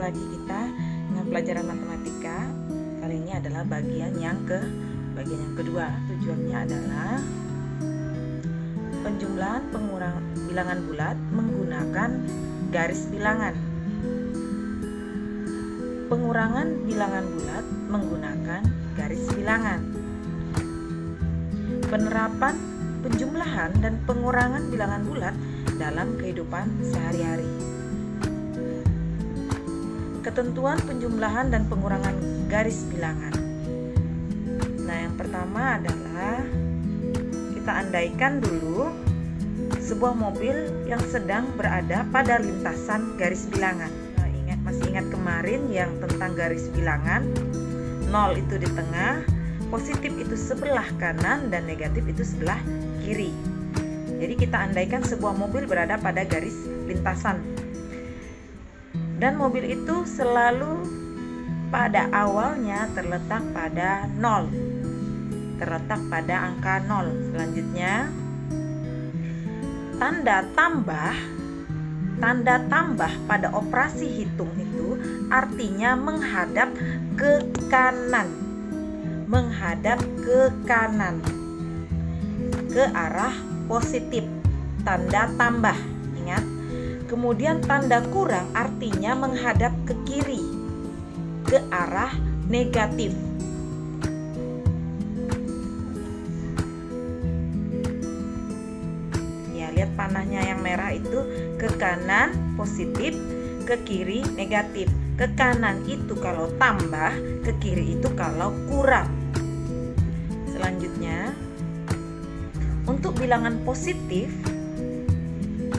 lagi kita dengan pelajaran matematika. Kali ini adalah bagian yang kedua. Tujuannya adalah penjumlahan bilangan bulat menggunakan garis bilangan. Pengurangan bilangan bulat menggunakan garis bilangan. Penerapan penjumlahan dan pengurangan bilangan bulat dalam kehidupan sehari-hari. Ketentuan penjumlahan dan pengurangan garis bilangan. Nah, yang pertama adalah kita andaikan dulu sebuah mobil yang sedang berada pada lintasan garis bilangan. Nah, masih ingat kemarin yang tentang garis bilangan, 0 itu di tengah, positif itu sebelah kanan dan negatif itu sebelah kiri. Jadi kita andaikan sebuah mobil berada pada garis lintasan. Dan mobil itu selalu pada awalnya terletak pada 0. Terletak pada angka 0. Selanjutnya, tanda tambah pada operasi hitung itu artinya menghadap ke kanan. Menghadap ke kanan. Ke arah positif. Tanda tambah. Ingat. Kemudian tanda kurang artinya menghadap ke kiri, ke arah negatif. Ya, lihat panahnya yang merah itu ke kanan positif, ke kiri negatif. Ke kanan itu kalau tambah, ke kiri itu kalau kurang. Selanjutnya, untuk bilangan positif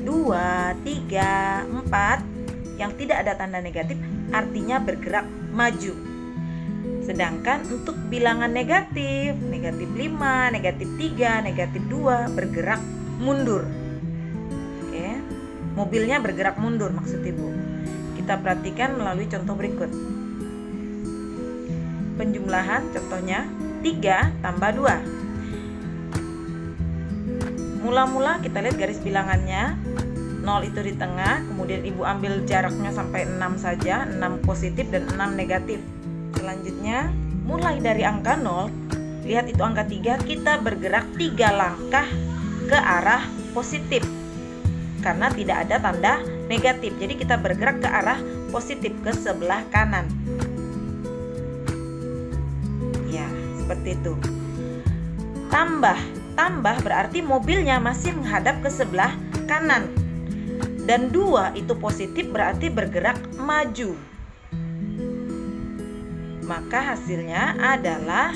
2, 3, 4 yang tidak ada tanda negatif artinya bergerak maju. Sedangkan untuk bilangan negatif, negatif 5, negatif 3, negatif 2 bergerak mundur. Oke. Mobilnya bergerak mundur maksud Ibu. Kita perhatikan melalui contoh berikut. Penjumlahan contohnya 3 tambah 2. Mula-mula kita lihat garis bilangannya, 0 itu di tengah, kemudian Ibu ambil jaraknya sampai 6 saja, 6 positif dan 6 negatif. Selanjutnya, mulai dari angka 0, lihat itu angka 3, kita bergerak 3 langkah ke arah positif. Karena tidak ada tanda negatif, jadi kita bergerak ke arah positif, ke sebelah kanan. Ya, seperti itu. Tambah berarti mobilnya masih menghadap ke sebelah kanan. Dan 2 itu positif berarti bergerak maju. Maka hasilnya adalah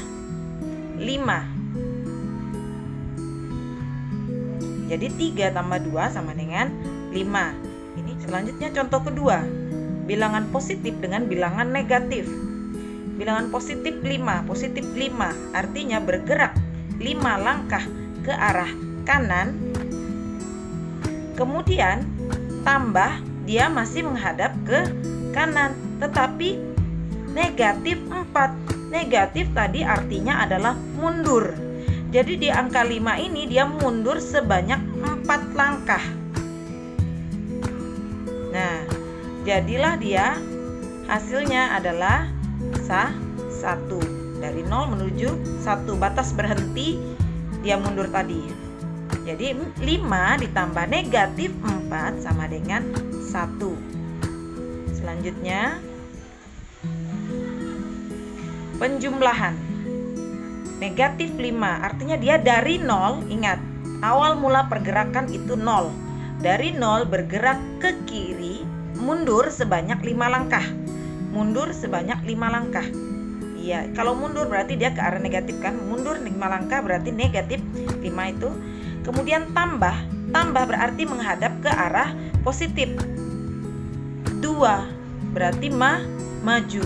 5. Jadi 3 tambah 2 sama dengan 5. Ini selanjutnya contoh kedua. Bilangan positif dengan bilangan negatif. Bilangan positif 5 artinya bergerak 5 langkah ke arah kanan. Kemudian tambah, dia masih menghadap ke kanan, tetapi negatif 4. Negatif tadi artinya adalah mundur. Jadi di angka 5 ini dia mundur sebanyak 4 langkah. Nah, jadilah dia hasilnya adalah 1. Dari 0 menuju 1, batas berhenti dia mundur tadi. Jadi 5 ditambah negatif 4 sama dengan 1. Selanjutnya, penjumlahan. Negatif 5 artinya dia dari 0, ingat, awal mula pergerakan itu 0. Dari 0 bergerak ke kiri, mundur sebanyak 5 langkah. Mundur sebanyak 5 langkah. Iya, kalau mundur berarti dia ke arah negatif kan. Mundur 5 langkah berarti negatif 5 itu. Kemudian tambah berarti menghadap ke arah positif. 2 berarti maju.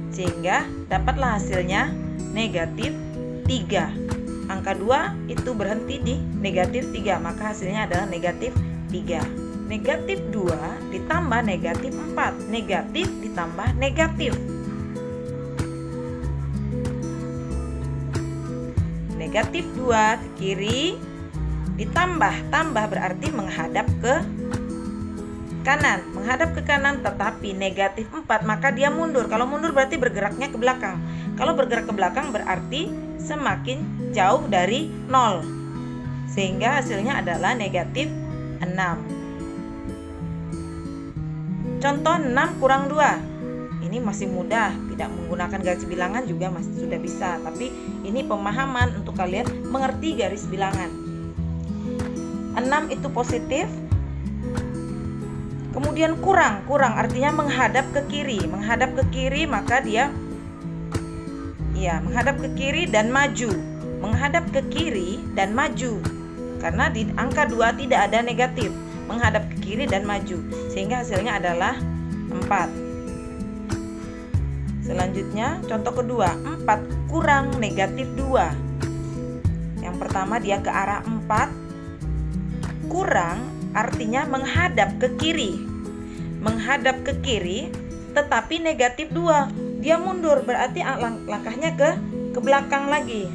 Sehingga dapatlah hasilnya negatif 3. Angka 2 itu berhenti di negatif 3, maka hasilnya adalah negatif 3. Negatif 2 ditambah negatif 4. Negatif ditambah negatif. Negatif 2 ke kiri, ditambah berarti menghadap ke kanan, menghadap ke kanan tetapi negatif 4, maka dia mundur. Kalau mundur berarti bergeraknya ke belakang. Kalau bergerak ke belakang berarti semakin jauh dari 0. Sehingga hasilnya adalah negatif 6. Contoh 6 kurang 2. Ini masih mudah, tidak menggunakan garis bilangan juga masih sudah bisa. Tapi ini pemahaman untuk kalian mengerti garis bilangan. 6 itu positif. Kemudian kurang artinya menghadap ke kiri. Menghadap ke kiri maka dia menghadap ke kiri dan maju. Menghadap ke kiri dan maju. Karena di angka 2 tidak ada negatif. Menghadap ke kiri dan maju. Sehingga hasilnya adalah 4. Selanjutnya contoh kedua, 4 kurang negatif 2. Yang pertama dia ke arah 4. Kurang artinya menghadap ke kiri. Menghadap ke kiri tetapi negatif 2. Dia mundur berarti langkahnya ke belakang lagi.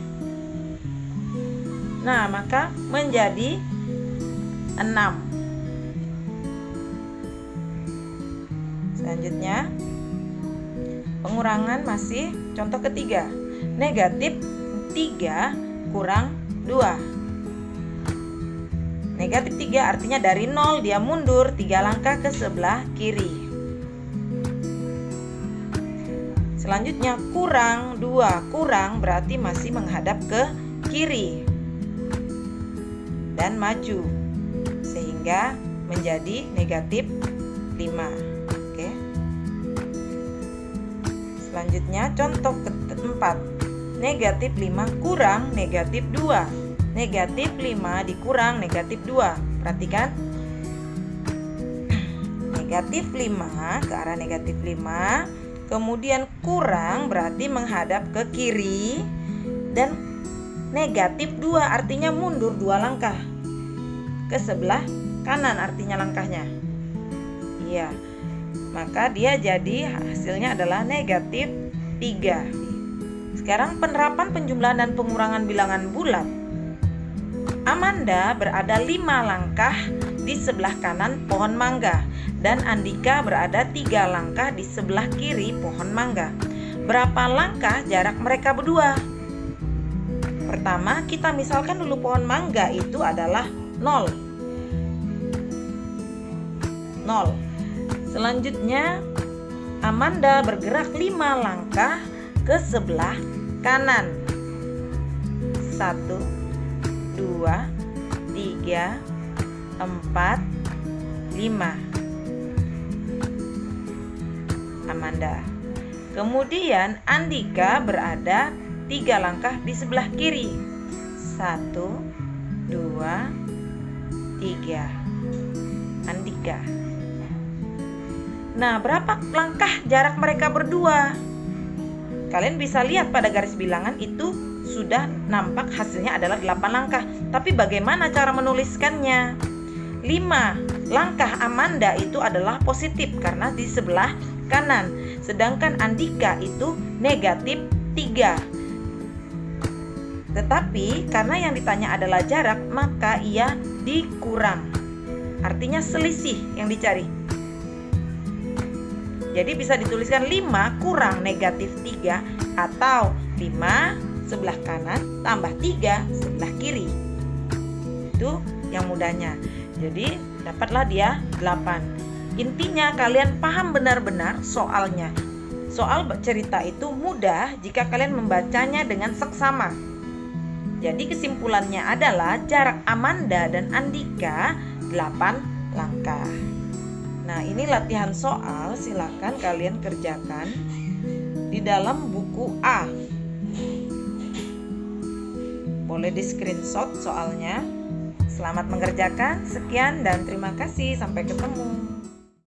Nah, maka menjadi 6. Selanjutnya pengurangan masih contoh ketiga. Negatif 3 kurang 2. Negatif 3 artinya dari 0 dia mundur 3 langkah ke sebelah kiri. Selanjutnya kurang 2. Kurang berarti masih menghadap ke kiri dan maju. Sehingga menjadi negatif 5. Oke. Selanjutnya contoh keempat. Negatif 5 kurang negatif 2. Negatif 5 dikurang negatif 2. Perhatikan. Negatif 5 ke arah negatif 5. Kemudian kurang berarti menghadap ke kiri. Dan negatif 2 artinya mundur 2 langkah ke sebelah kanan artinya langkahnya. Iya. Maka dia jadi hasilnya adalah negatif 3. Sekarang penerapan penjumlahan dan pengurangan bilangan bulat. Amanda berada 5 langkah di sebelah kanan pohon mangga dan Andika berada 3 langkah di sebelah kiri pohon mangga. Berapa langkah jarak mereka berdua? Pertama, kita misalkan dulu pohon mangga itu adalah 0. Selanjutnya Amanda bergerak 5 langkah ke sebelah kanan. 1, 2, 3, 4, 5. Amanda. Kemudian Andika berada 3 langkah di sebelah kiri. 1, 2, 3. Andika. Nah, berapa langkah jarak mereka berdua? Kalian bisa lihat pada garis bilangan itu sudah nampak hasilnya adalah 8 langkah. Tapi bagaimana cara menuliskannya? 5 langkah Amanda itu adalah positif karena di sebelah kanan. Sedangkan Andika itu negatif 3. Tetapi karena yang ditanya adalah jarak, maka ia dikurang. Artinya selisih yang dicari. Jadi bisa dituliskan 5 kurang negatif 3 atau 5 sebelah kanan tambah 3 sebelah kiri. Itu yang mudahnya. Jadi dapatlah dia 8. Intinya kalian paham benar-benar soalnya. Soal cerita itu mudah jika kalian membacanya dengan seksama. Jadi kesimpulannya adalah jarak Amanda dan Andika 8 langkah. Nah, ini latihan soal, silakan kalian kerjakan di dalam buku A. Boleh di screenshot soalnya. Selamat mengerjakan, sekian dan terima kasih, sampai ketemu.